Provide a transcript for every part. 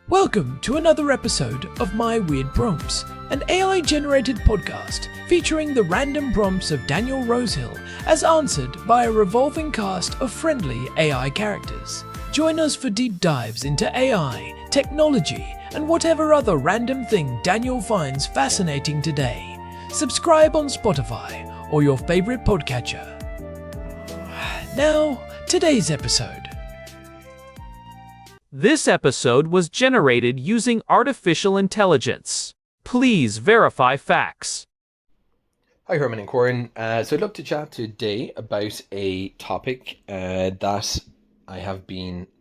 Welcome to another episode of My Weird Prompts, an AI-generated podcast featuring the random prompts of Daniel Rosehill as answered by a revolving cast of friendly AI characters. Join us for deep dives into AI, technology, and whatever other random thing Daniel finds fascinating today. Subscribe on Spotify or your favorite podcatcher. Now, today's episode. This episode was generated using artificial intelligence. Please verify facts. Hi Herman and Corin. So I'd love to chat today about a topic that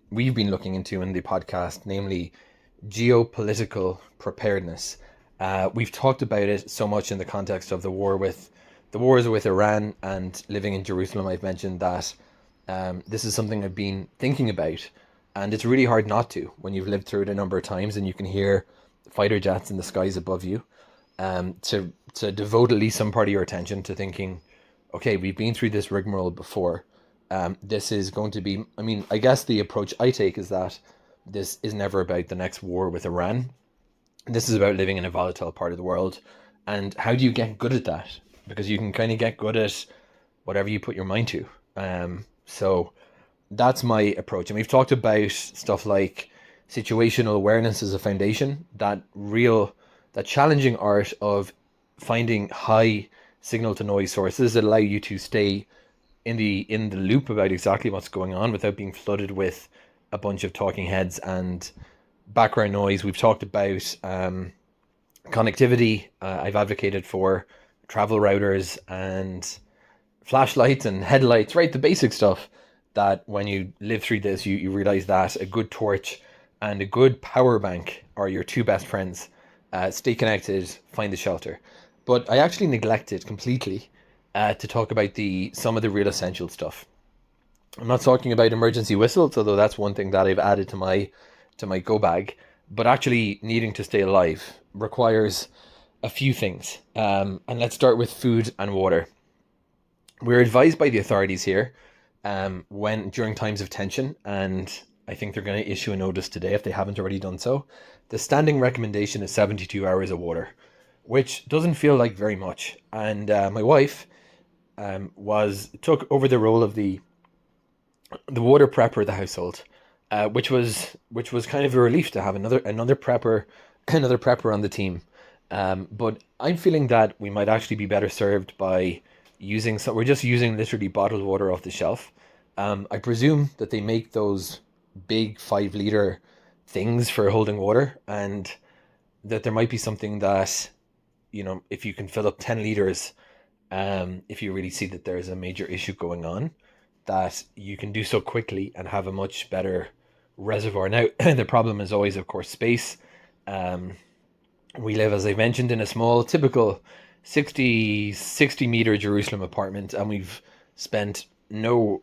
we've been looking into in the podcast, namely geopolitical preparedness. We've talked about it so much in the context of the wars with Iran and living in Jerusalem. I've mentioned that this is something I've been thinking about. And it's really hard not to when you've lived through it a number of times and you can hear fighter jets in the skies above you, to devote at least some part of your attention to thinking, okay, we've been through this rigmarole before. This is going to be, I guess the approach I take is that this is never about the next war with Iran. This is about living in a volatile part of the world. And how do you get good at that? Because you can kind of get good at whatever you put your mind to. So that's my approach. And we've talked about stuff like situational awareness as a foundation, that challenging art of finding high signal to noise sources that allow you to stay in the loop about exactly what's going on without being flooded with a bunch of talking heads and background noise. We've talked about connectivity. I've advocated for travel routers and flashlights and headlights, right? The basic stuff that when you live through this, you realize that a good torch and a good power bank are your two best friends. Stay connected, find the shelter. But I actually neglected completely to talk about some of the real essential stuff. I'm not talking about emergency whistles, although that's one thing that I've added to my go bag. But actually needing to stay alive requires a few things. And let's start with food and water. We're advised by the authorities here during times of tension, and I think they're going to issue a notice today if they haven't already done so. The standing recommendation is 72 hours of water, which doesn't feel like very much. And my wife took over the role of the water prepper of the household, which was kind of a relief to have another prepper on the team. But I'm feeling that we might actually be better served by we're just using literally bottled water off the shelf. I presume that they make those big 5-liter things for holding water, and that there might be something that, if you can fill up 10 liters, if you really see that there's a major issue going on, that you can do so quickly and have a much better reservoir. Now, the problem is always, of course, space. We live, as I mentioned, in a small, typical 60 meter Jerusalem apartment, and we've spent no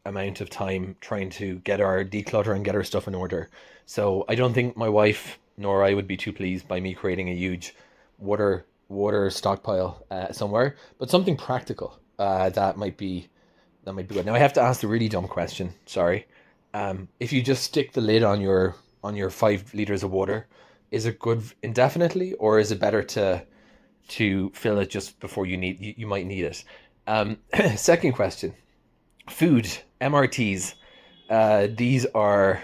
amount of time trying to declutter and get our stuff in order. So I don't think my wife nor I would be too pleased by me creating a huge water stockpile somewhere, but something practical that might be good. Now I have to ask the really dumb question. Sorry. If you just stick the lid on your 5 liters of water, is it good indefinitely, or is it better to fill it just before you might need it? Second question, food, MREs. These are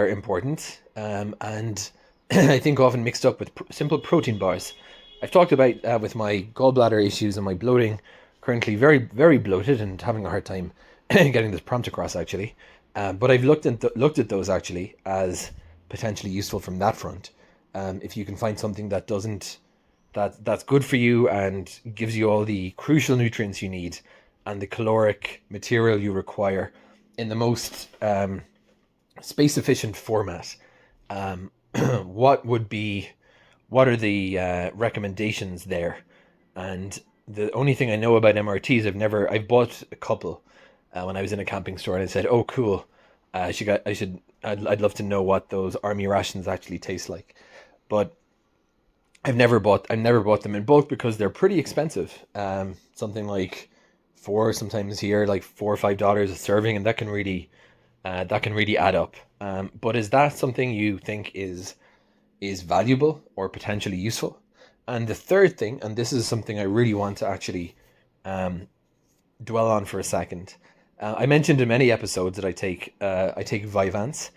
important, and I think often mixed up with simple protein bars. I've talked about with my gallbladder issues and my bloating, currently very, very bloated and having a hard time getting this prompt across actually. But I've looked at those actually as potentially useful from that front. If you can find something that's good for you and gives you all the crucial nutrients you need and the caloric material you require in the most space efficient format, what are the recommendations there? And the only thing I know about MREs, I've bought a couple when I was in a camping store, and I said, oh cool, I'd love to know what those army rations actually taste like. But I've never bought them in bulk because they're pretty expensive. Something like sometimes here like $4 or $5 a serving, and that can really add up. But is that something you think is valuable or potentially useful? And the third thing, and this is something I really want to actually um, dwell on for a second. I mentioned in many episodes that I take Vyvanse,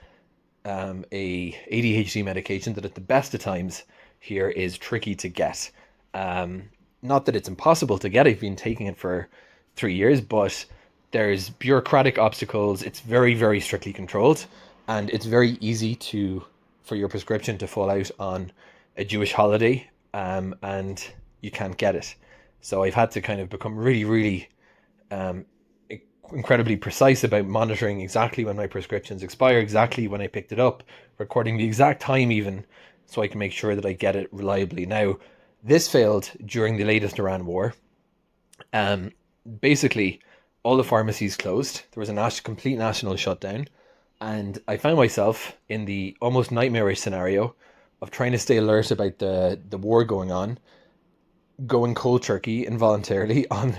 a ADHD medication that at the best of times here is tricky to get. Not that it's impossible to get. I've been taking it for 3 years, but there's bureaucratic obstacles. It's very, very strictly controlled, and it's very easy for your prescription to fall out on a Jewish holiday, and you can't get it. So I've had to kind of become really, really um, incredibly precise about monitoring exactly when my prescriptions expire, exactly when I picked it up, recording the exact time even, so I can make sure that I get it reliably. Now, this failed during the latest Iran war. Um, Basically, all the pharmacies closed. There was a complete national shutdown, and I found myself in the almost nightmarish scenario of trying to stay alert about the war going on, going cold turkey involuntarily on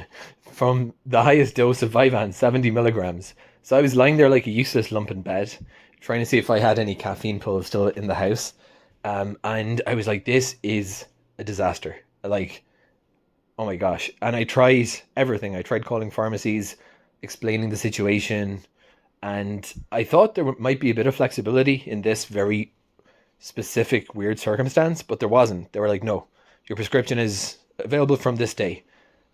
from the highest dose of Vyvanse, 70 milligrams. So I was lying there like a useless lump in bed, trying to see if I had any caffeine pills still in the house. And I was like, this is a disaster. Like, oh my gosh. And I tried everything. I tried calling pharmacies, explaining the situation. And I thought there might be a bit of flexibility in this very specific weird circumstance, but there wasn't. They were like, no, your prescription is available from this day.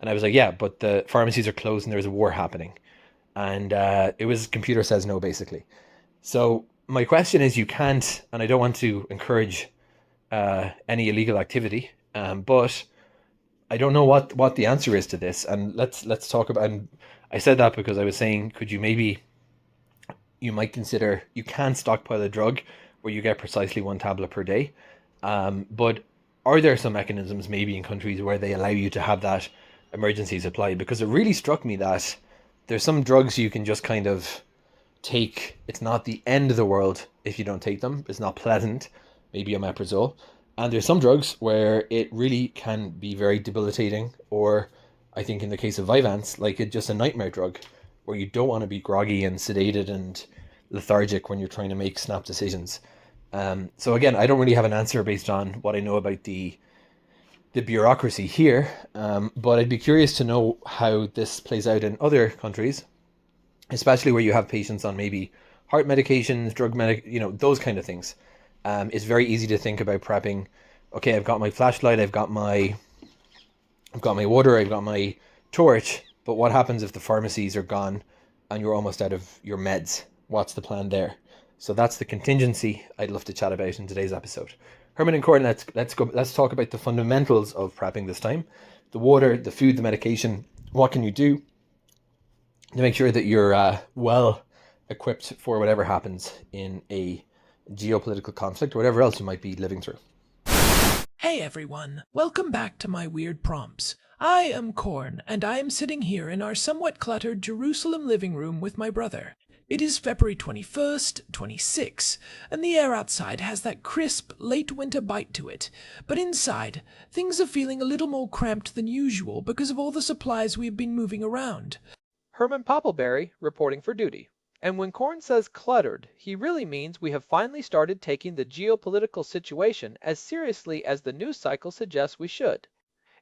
And I was like, yeah, but the pharmacies are closed and there's a war happening. And it was computer says no, basically. So my question is, you can't, and I don't want to encourage any illegal activity, but I don't know what the answer is to this. And let's talk about. And I said that because I was saying, could you maybe, you might consider, you can stockpile a drug where you get precisely one tablet per day, but are there some mechanisms maybe in countries where they allow you to have that emergency supply? Because it really struck me that there's some drugs you can just kind of take. It's not the end of the world if you don't take them. It's not pleasant, maybe omeprazole. And there's some drugs where it really can be very debilitating, or I think in the case of Vyvanse, like it's just a nightmare drug where you don't want to be groggy and sedated and lethargic when you're trying to make snap decisions. So again, I don't really have an answer based on what I know about the bureaucracy here, but I'd be curious to know how this plays out in other countries, especially where you have patients on maybe heart medications, those kind of things. It's very easy to think about prepping. Okay, I've got my flashlight, I've got my water, I've got my torch, but what happens if the pharmacies are gone and you're almost out of your meds? What's the plan there? So that's the contingency I'd love to chat about in today's episode. Herman and Corin, let's talk about the fundamentals of prepping this time. The water, the food, the medication. What can you do to make sure that you're well equipped for whatever happens in a geopolitical conflict or whatever else you might be living through? Hey everyone, welcome back to my weird prompts. I am Korn, and I am sitting here in our somewhat cluttered Jerusalem living room with my brother. It is February 21st, 26, and the air outside has that crisp, late winter bite to it. But inside, things are feeling a little more cramped than usual because of all the supplies we have been moving around. Herman Poppleberry reporting for duty. And when Korn says cluttered, he really means we have finally started taking the geopolitical situation as seriously as the news cycle suggests we should.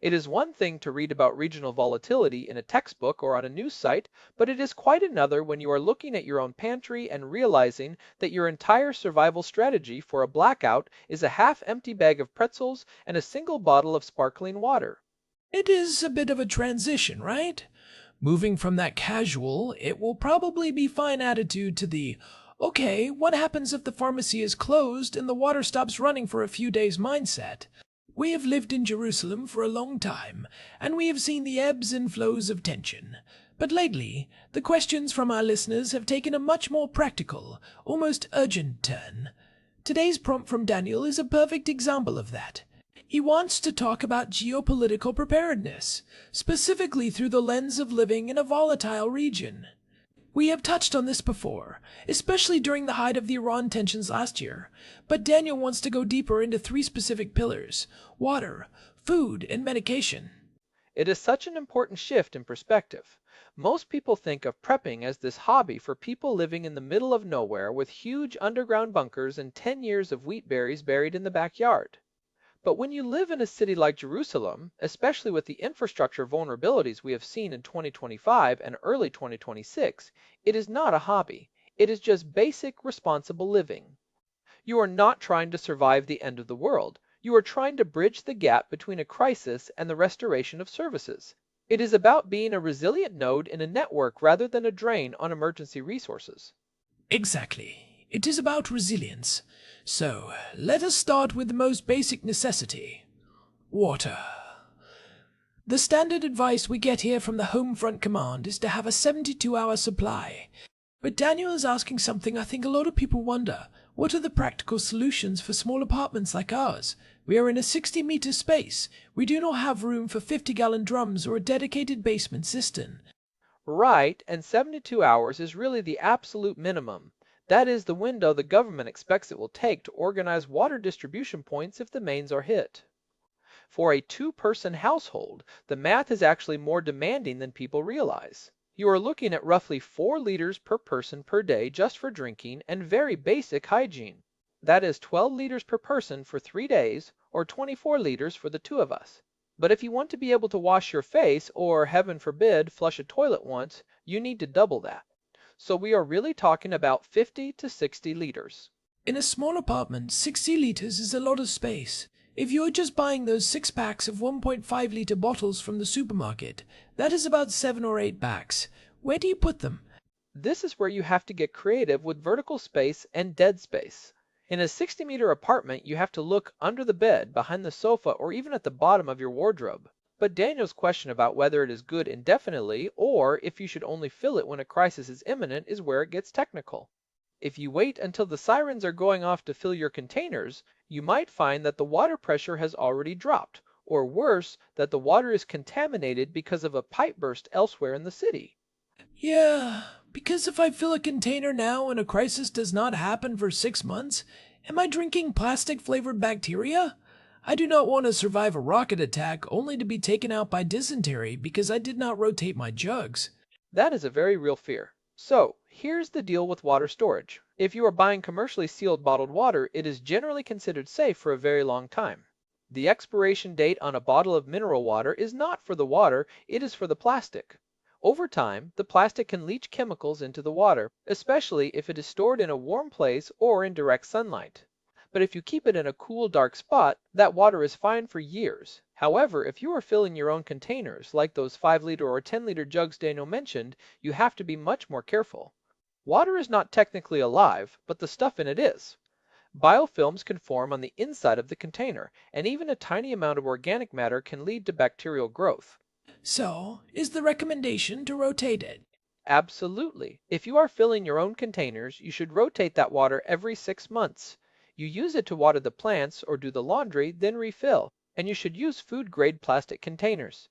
It is one thing to read about regional volatility in a textbook or on a news site, but it is quite another when you are looking at your own pantry and realizing that your entire survival strategy for a blackout is a half-empty bag of pretzels and a single bottle of sparkling water. It is a bit of a transition, right? Moving from that casual, it will probably be fine attitude to the, okay, what happens if the pharmacy is closed and the water stops running for a few days mindset. We have lived in Jerusalem for a long time, and we have seen the ebbs and flows of tension. But lately, the questions from our listeners have taken a much more practical, almost urgent turn. Today's prompt from Daniel is a perfect example of that. He wants to talk about geopolitical preparedness, specifically through the lens of living in a volatile region. We have touched on this before, especially during the height of the Iran tensions last year, but Daniel wants to go deeper into 3 specific pillars: water, food, and medication. It is such an important shift in perspective. Most people think of prepping as this hobby for people living in the middle of nowhere with huge underground bunkers and 10 years of wheat berries buried in the backyard. But when you live in a city like Jerusalem, especially with the infrastructure vulnerabilities we have seen in 2025 and early 2026, it is not a hobby. It is just basic responsible living. You are not trying to survive the end of the world. You are trying to bridge the gap between a crisis and the restoration of services. It is about being a resilient node in a network rather than a drain on emergency resources. Exactly. It is about resilience. So, let us start with the most basic necessity: water. The standard advice we get here from the Home Front Command is to have a 72-hour supply. But Daniel is asking something I think a lot of people wonder. What are the practical solutions for small apartments like ours? We are in a 60-meter space. We do not have room for 50-gallon drums or a dedicated basement cistern. Right, and 72 hours is really the absolute minimum. That is the window the government expects it will take to organize water distribution points if the mains are hit. For a two-person household, the math is actually more demanding than people realize. You are looking at roughly 4 liters per person per day just for drinking and very basic hygiene. That is 12 liters per person for 3 days, or 24 liters for the two of us. But if you want to be able to wash your face, or heaven forbid, flush a toilet once, you need to double that. So we are really talking about 50 to 60 liters. In a small apartment, 60 liters is a lot of space. If you're just buying those 6 packs of 1.5-liter bottles from the supermarket, that is about 7 or 8 packs. Where do you put them? This is where you have to get creative with vertical space and dead space. In a 60-meter apartment, you have to look under the bed, behind the sofa, or even at the bottom of your wardrobe. But Daniel's question about whether it is good indefinitely, or if you should only fill it when a crisis is imminent, is where it gets technical. If you wait until the sirens are going off to fill your containers, you might find that the water pressure has already dropped, or worse, that the water is contaminated because of a pipe burst elsewhere in the city. Yeah, because if I fill a container now and a crisis does not happen for 6 months, am I drinking plastic-flavored bacteria? I do not want to survive a rocket attack only to be taken out by dysentery because I did not rotate my jugs. That is a very real fear. So, here's the deal with water storage. If you are buying commercially sealed bottled water, it is generally considered safe for a very long time. The expiration date on a bottle of mineral water is not for the water, it is for the plastic. Over time, the plastic can leach chemicals into the water, especially if it is stored in a warm place or in direct sunlight. But if you keep it in a cool, dark spot, that water is fine for years. However, if you are filling your own containers, like those 5-liter or 10-liter jugs Daniel mentioned, you have to be much more careful. Water is not technically alive, but the stuff in it is. Biofilms can form on the inside of the container, and even a tiny amount of organic matter can lead to bacterial growth. So, is the recommendation to rotate it? Absolutely. If you are filling your own containers, you should rotate that water every 6 months. You use it to water the plants or do the laundry, then refill, and you should use food-grade plastic containers.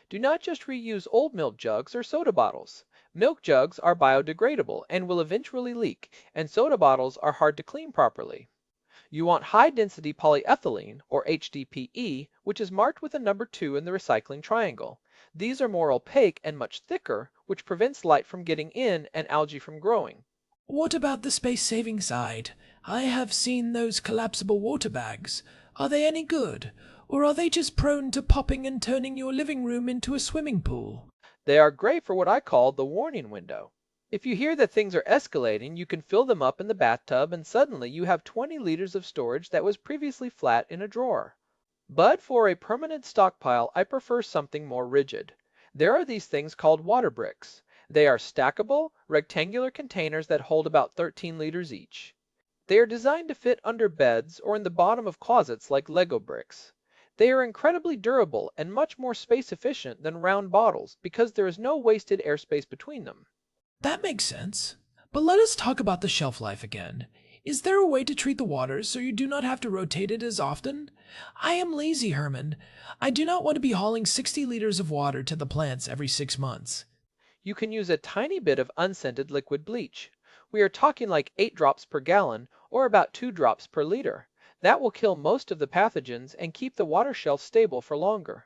Do not just reuse old milk jugs or soda bottles. Milk jugs are biodegradable and will eventually leak, and soda bottles are hard to clean properly. You want high-density polyethylene, or HDPE, which is marked with a number 2 in the recycling triangle. These are more opaque and much thicker, which prevents light from getting in and algae from growing. What about the space-saving side? I have seen those collapsible water bags. Are they any good? Or are they just prone to popping and turning your living room into a swimming pool? They are great for what I call the warning window. If you hear that things are escalating, you can fill them up in the bathtub and suddenly you have 20 liters of storage that was previously flat in a drawer. But for a permanent stockpile, I prefer something more rigid. There are these things called water bricks. They are stackable, rectangular containers that hold about 13 liters each. They are designed to fit under beds or in the bottom of closets like Lego bricks. They are incredibly durable and much more space efficient than round bottles because there is no wasted airspace between them. That makes sense. But let us talk about the shelf life again. Is there a way to treat the water so you do not have to rotate it as often? I am lazy, Herman. I do not want to be hauling 60 liters of water to the plants every 6 months. You can use a tiny bit of unscented liquid bleach. We are talking like 8 drops per gallon or about 2 drops per liter. That will kill most of the pathogens and keep the water shelf stable for longer.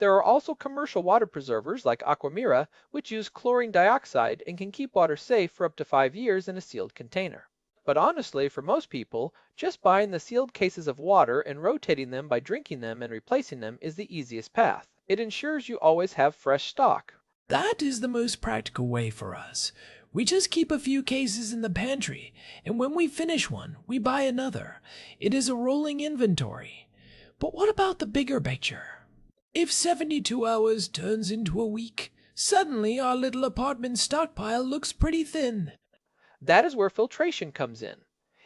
There are also commercial water preservers like Aquamira, which use chlorine dioxide and can keep water safe for up to 5 years in a sealed container. But honestly, for most people, just buying the sealed cases of water and rotating them by drinking them and replacing them is the easiest path. It ensures you always have fresh stock. That is the most practical way for us. We just keep a few cases in the pantry, and when we finish one, we buy another. It is a rolling inventory. But what about the bigger picture? If 72 hours turns into a week, suddenly our little apartment stockpile looks pretty thin. That is where filtration comes in.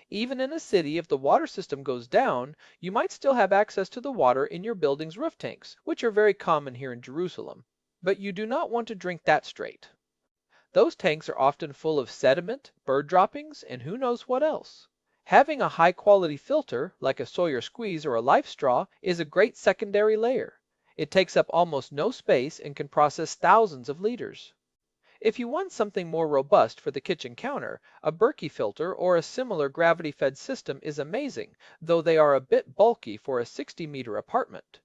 Even in a city, if the water system goes down, you might still have access to the water in your building's roof tanks, which are very common here in Jerusalem. But you do not want to drink that straight. Those tanks are often full of sediment, bird droppings, and who knows what else. Having a high-quality filter, like a Sawyer squeeze or a Life straw, is a great secondary layer. It takes up almost no space and can process thousands of liters. If you want something more robust for the kitchen counter, a Berkey filter or a similar gravity-fed system is amazing, though they are a bit bulky for a 60-meter apartment.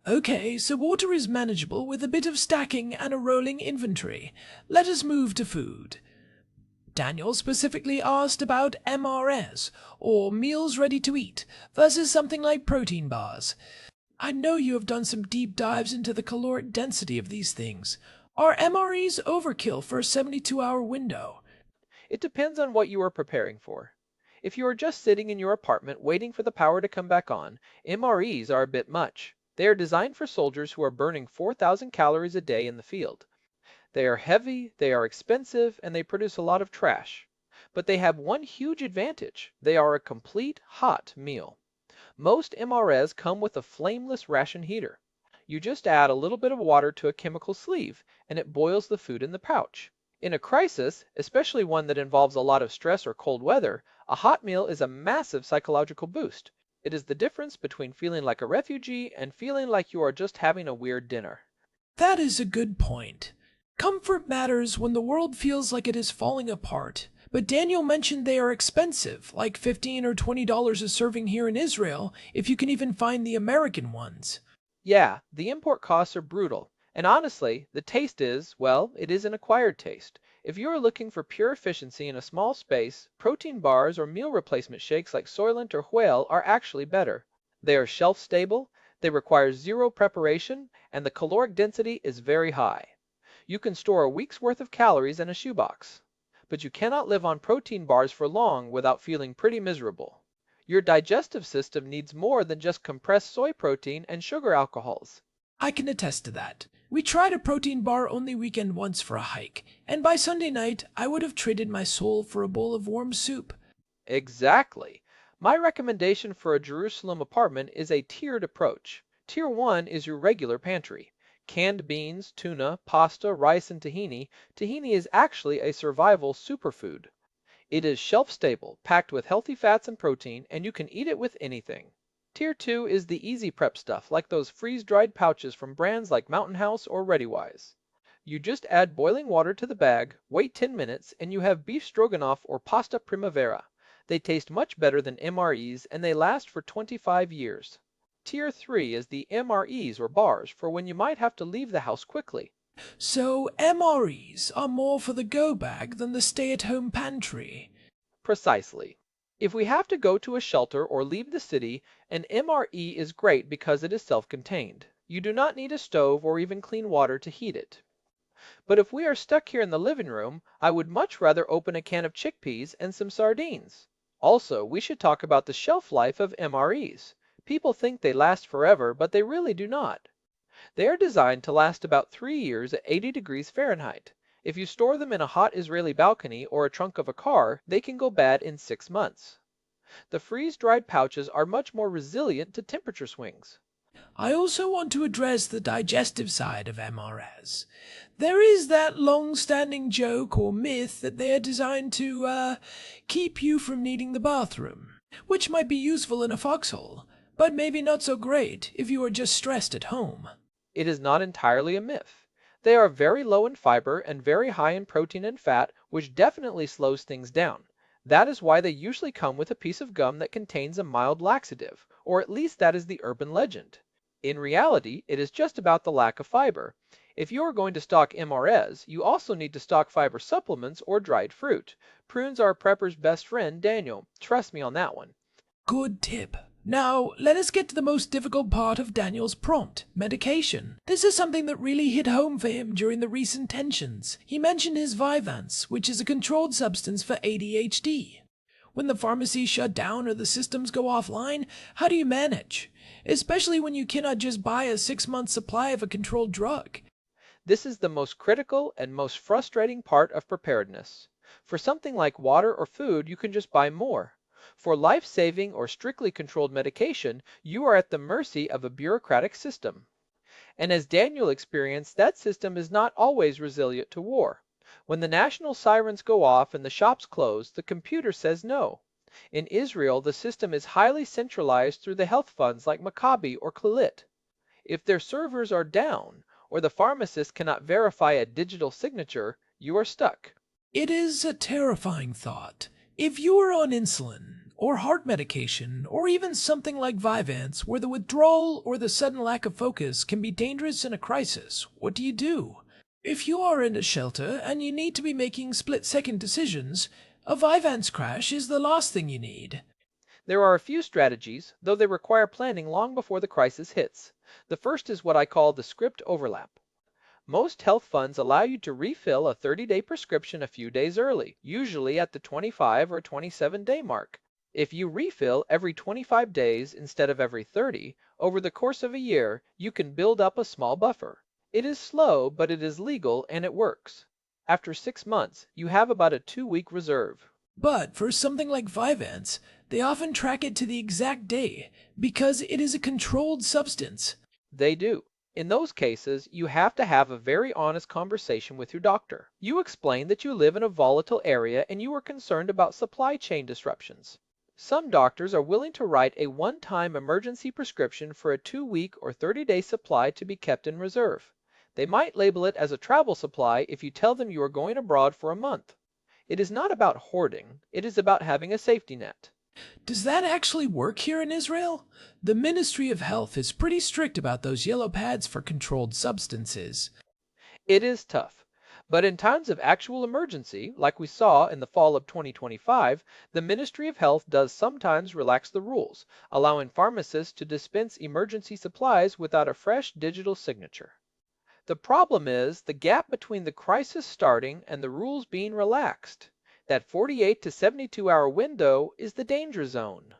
Okay, so water is manageable with a bit of stacking and a rolling inventory. Let us move to food. Daniel specifically asked about MREs, or meals ready to eat, versus something like protein bars. I know you have done some deep dives into the caloric density of these things. Are MREs overkill for a 72-hour window? It depends on what you are preparing for. If you are just sitting in your apartment waiting for the power to come back on, MREs are a bit much. They are designed for soldiers who are burning 4,000 calories a day in the field. They are heavy, they are expensive, and they produce a lot of trash. But they have one huge advantage. They are a complete hot meal. Most MREs come with a flameless ration heater. You just add a little bit of water to a chemical sleeve, and it boils the food in the pouch. In a crisis, especially one that involves a lot of stress or cold weather, a hot meal is a massive psychological boost. It is the difference between feeling like a refugee and feeling like you are just having a weird dinner. That is a good point. Comfort matters when the world feels like it is falling apart. But Daniel mentioned they are expensive, like $15 or $20 a serving here in Israel, if you can even find the American ones. Yeah, the import costs are brutal. And honestly, the taste is, well, it is an acquired taste. If you are looking for pure efficiency in a small space, protein bars or meal replacement shakes like Soylent or Whale are actually better. They are shelf stable, they require zero preparation, and the caloric density is very high. You can store a week's worth of calories in a shoebox. But you cannot live on protein bars for long without feeling pretty miserable. Your digestive system needs more than just compressed soy protein and sugar alcohols. I can attest to that. We tried a protein bar only weekend once for a hike, and by Sunday night I would have traded my soul for a bowl of warm soup. Exactly. My recommendation for a Jerusalem apartment is a tiered approach. Tier 1 is your regular pantry. Canned beans, tuna, pasta, rice, and tahini. Tahini is actually a survival superfood. It is shelf-stable, packed with healthy fats and protein, and you can eat it with anything. Tier 2 is the easy prep stuff, like those freeze-dried pouches from brands like Mountain House or ReadyWise. You just add boiling water to the bag, wait 10 minutes, and you have beef stroganoff or pasta primavera. They taste much better than MREs, and they last for 25 years. Tier 3 is the MREs or bars for when you might have to leave the house quickly. So MREs are more for the go bag than the stay-at-home pantry. Precisely. If we have to go to a shelter or leave the city, an MRE is great because it is self-contained. You do not need a stove or even clean water to heat it. But if we are stuck here in the living room, I would much rather open a can of chickpeas and some sardines. Also, we should talk about the shelf life of MREs. People think they last forever, but they really do not. They are designed to last about 3 years at 80 degrees Fahrenheit. If you store them in a hot Israeli balcony or a trunk of a car, they can go bad in 6 months. The freeze-dried pouches are much more resilient to temperature swings. I also want to address the digestive side of MREs. There is that long-standing joke or myth that they are designed to, keep you from needing the bathroom, which might be useful in a foxhole, but maybe not so great if you are just stressed at home. It is not entirely a myth. They are very low in fiber and very high in protein and fat, which definitely slows things down. That is why they usually come with a piece of gum that contains a mild laxative, or at least that is the urban legend. In reality, it is just about the lack of fiber. If you are going to stock MREs, you also need to stock fiber supplements or dried fruit. Prunes are a prepper's best friend, Daniel. Trust me on that one. Good tip. Now, let us get to the most difficult part of Daniel's prompt, medication. This is something that really hit home for him during the recent tensions. He mentioned his Vyvanse, which is a controlled substance for ADHD. When the pharmacies shut down or the systems go offline, how do you manage? Especially when you cannot just buy a 6-month supply of a controlled drug. This is the most critical and most frustrating part of preparedness. For something like water or food, you can just buy more. For life-saving or strictly controlled medication, you are at the mercy of a bureaucratic system. And as Daniel experienced, that system is not always resilient to war. When the national sirens go off and the shops close, the computer says no. In Israel, the system is highly centralized through the health funds like Maccabi or Clalit. If their servers are down, or the pharmacist cannot verify a digital signature, you are stuck. It is a terrifying thought. If you are on insulin, or heart medication, or even something like Vyvanse, where the withdrawal or the sudden lack of focus can be dangerous in a crisis, what do you do? If you are in a shelter and you need to be making split-second decisions, a Vyvanse crash is the last thing you need. There are a few strategies, though they require planning long before the crisis hits. The first is what I call the script overlap. Most health funds allow you to refill a 30-day prescription a few days early, usually at the 25 or 27-day mark. If you refill every 25 days instead of every 30, over the course of a year, you can build up a small buffer. It is slow, but it is legal and it works. After 6 months, you have about a 2-week reserve. But for something like Vyvanse, they often track it to the exact day because it is a controlled substance. They do. In those cases, you have to have a very honest conversation with your doctor. You explain that you live in a volatile area and you are concerned about supply chain disruptions. Some doctors are willing to write a one-time emergency prescription for a 2-week or 30-day supply to be kept in reserve. They might label it as a travel supply if you tell them you are going abroad for a month. It is not about hoarding, it is about having a safety net. Does that actually work here in Israel? The Ministry of Health is pretty strict about those yellow pads for controlled substances. It is tough. But in times of actual emergency, like we saw in the fall of 2025, the Ministry of Health does sometimes relax the rules, allowing pharmacists to dispense emergency supplies without a fresh digital signature. The problem is the gap between the crisis starting and the rules being relaxed. That 48 to 72-hour window is the danger zone.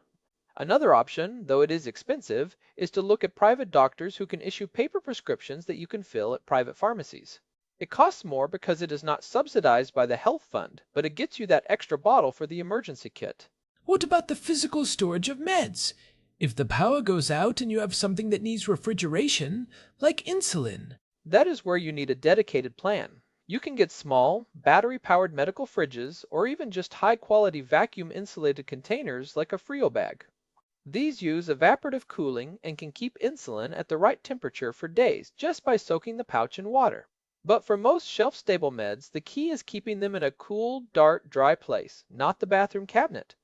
Another option, though it is expensive, is to look at private doctors who can issue paper prescriptions that you can fill at private pharmacies. It costs more because it is not subsidized by the health fund, but it gets you that extra bottle for the emergency kit. What about the physical storage of meds? If the power goes out and you have something that needs refrigeration, like insulin. That is where you need a dedicated plan. You can get small, battery-powered medical fridges or even just high-quality vacuum-insulated containers like a Frio bag. These use evaporative cooling and can keep insulin at the right temperature for days just by soaking the pouch in water. But for most shelf-stable meds, the key is keeping them in a cool, dark, dry place, not the bathroom cabinet.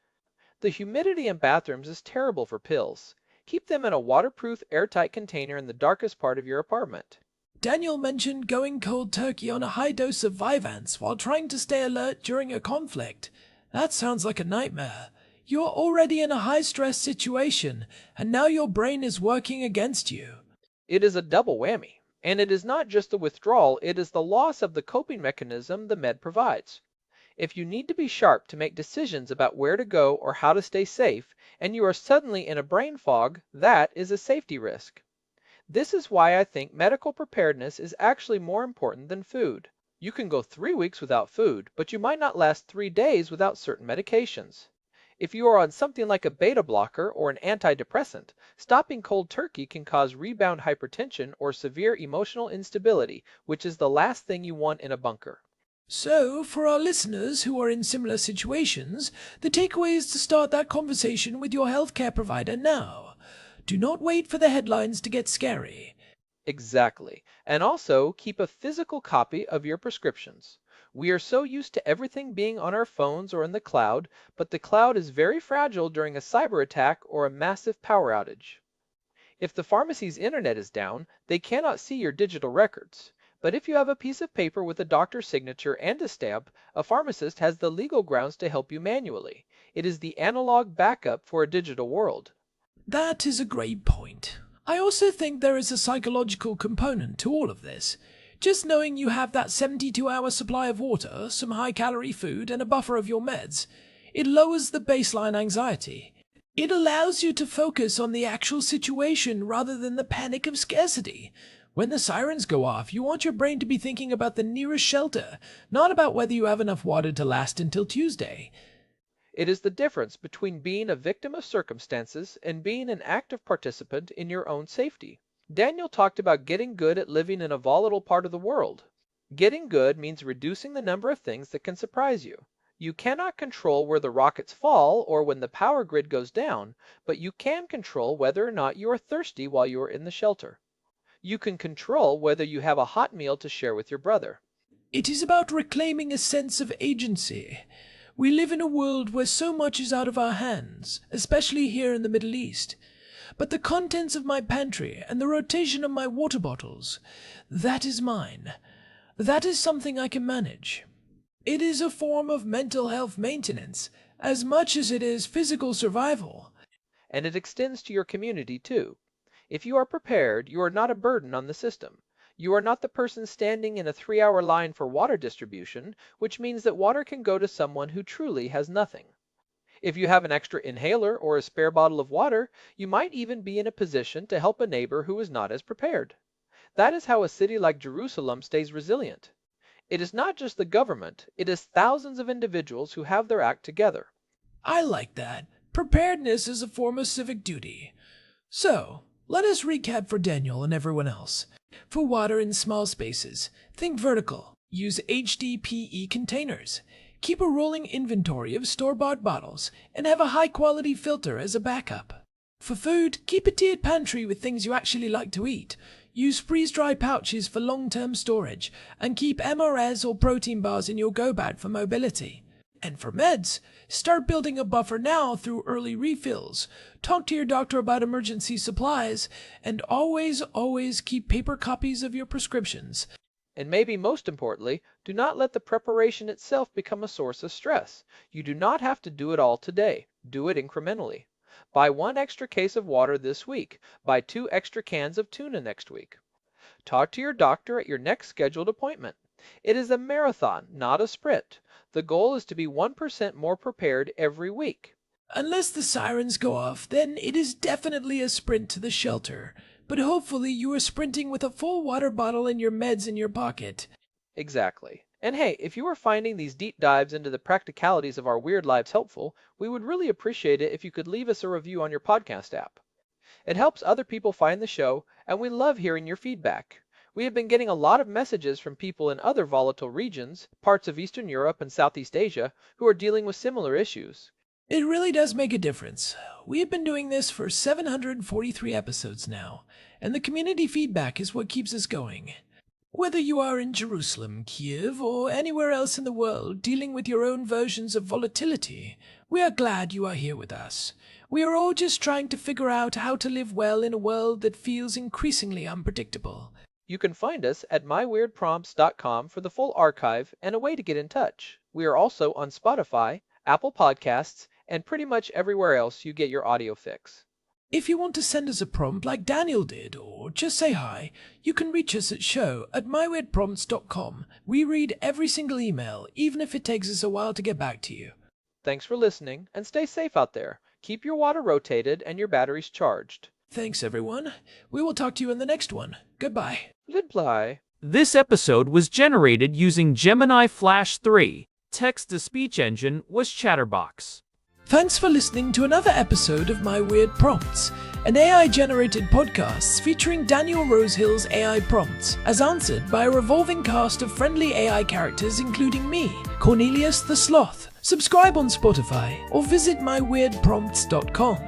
The humidity in bathrooms is terrible for pills. Keep them in a waterproof, airtight container in the darkest part of your apartment. Daniel mentioned going cold turkey on a high dose of Vyvanse while trying to stay alert during a conflict. That sounds like a nightmare. You're already in a high-stress situation, and now your brain is working against you. It is a double whammy. And it is not just the withdrawal, it is the loss of the coping mechanism the med provides. If you need to be sharp to make decisions about where to go or how to stay safe, and you are suddenly in a brain fog, that is a safety risk. This is why I think medical preparedness is actually more important than food. You can go 3 weeks without food, but you might not last 3 days without certain medications. If you are on something like a beta blocker or an antidepressant, stopping cold turkey can cause rebound hypertension or severe emotional instability, which is the last thing you want in a bunker. So, for our listeners who are in similar situations, the takeaway is to start that conversation with your healthcare provider now. Do not wait for the headlines to get scary. Exactly. And also, keep a physical copy of your prescriptions. We are so used to everything being on our phones or in the cloud, but the cloud is very fragile during a cyber attack or a massive power outage. If the pharmacy's internet is down, they cannot see your digital records. But if you have a piece of paper with a doctor's signature and a stamp, a pharmacist has the legal grounds to help you manually. It is the analog backup for a digital world. That is a great point. I also think there is a psychological component to all of this. Just knowing you have that 72-hour supply of water, some high-calorie food, and a buffer of your meds, it lowers the baseline anxiety. It allows you to focus on the actual situation rather than the panic of scarcity. When the sirens go off, you want your brain to be thinking about the nearest shelter, not about whether you have enough water to last until Tuesday. It is the difference between being a victim of circumstances and being an active participant in your own safety. Daniel talked about getting good at living in a volatile part of the world. Getting good means reducing the number of things that can surprise you. You cannot control where the rockets fall or when the power grid goes down, but you can control whether or not you are thirsty while you are in the shelter. You can control whether you have a hot meal to share with your brother. It is about reclaiming a sense of agency. We live in a world where so much is out of our hands, especially here in the Middle East. But the contents of my pantry and the rotation of my water bottles, that is mine. That is something I can manage. It is a form of mental health maintenance, as much as it is physical survival. And it extends to your community too. If you are prepared, you are not a burden on the system. You are not the person standing in a 3-hour line for water distribution, which means that water can go to someone who truly has nothing. If you have an extra inhaler or a spare bottle of water, you might even be in a position to help a neighbor who is not as prepared. That is how a city like Jerusalem stays resilient. It is not just the government, it is thousands of individuals who have their act together. I like that. Preparedness is a form of civic duty. So, let us recap for Daniel and everyone else. For water in small spaces, think vertical. Use HDPE containers. Keep a rolling inventory of store-bought bottles and have a high-quality filter as a backup. For food, keep a tiered pantry with things you actually like to eat. Use freeze-dry pouches for long-term storage and keep MREs or protein bars in your go bag for mobility. And for meds, start building a buffer now through early refills. Talk to your doctor about emergency supplies, and always keep paper copies of your prescriptions. And maybe most importantly, do not let the preparation itself become a source of stress. You do not have to do it all today. Do it incrementally. Buy 1 extra case of water this week. Buy 2 extra cans of tuna next week. Talk to your doctor at your next scheduled appointment. It is a marathon, not a sprint. The goal is to be 1% more prepared every week. Unless the sirens go off, then it is definitely a sprint to the shelter. But hopefully you are sprinting with a full water bottle and your meds in your pocket. Exactly. And hey, if you are finding these deep dives into the practicalities of our weird lives helpful, we would really appreciate it if you could leave us a review on your podcast app. It helps other people find the show, and we love hearing your feedback. We have been getting a lot of messages from people in other volatile regions, parts of Eastern Europe and Southeast Asia, who are dealing with similar issues. It really does make a difference. We have been doing this for 743 episodes now, and the community feedback is what keeps us going. Whether you are in Jerusalem, Kiev, or anywhere else in the world dealing with your own versions of volatility, we are glad you are here with us. We are all just trying to figure out how to live well in a world that feels increasingly unpredictable. You can find us at myweirdprompts.com for the full archive and a way to get in touch. We are also on Spotify, Apple Podcasts, and pretty much everywhere else you get your audio fix. If you want to send us a prompt like Daniel did, or just say hi, you can reach us at show@myweirdprompts.com. We read every single email, even if it takes us a while to get back to you. Thanks for listening, and stay safe out there. Keep your water rotated and your batteries charged. Thanks, everyone. We will talk to you in the next one. Goodbye. Goodbye. This episode was generated using Gemini Flash 3. Text-to-speech engine was Chatterbox. Thanks for listening to another episode of My Weird Prompts, an AI-generated podcast featuring Daniel Rosehill's AI prompts, as answered by a revolving cast of friendly AI characters including me, Cornelius the Sloth. Subscribe on Spotify or visit myweirdprompts.com.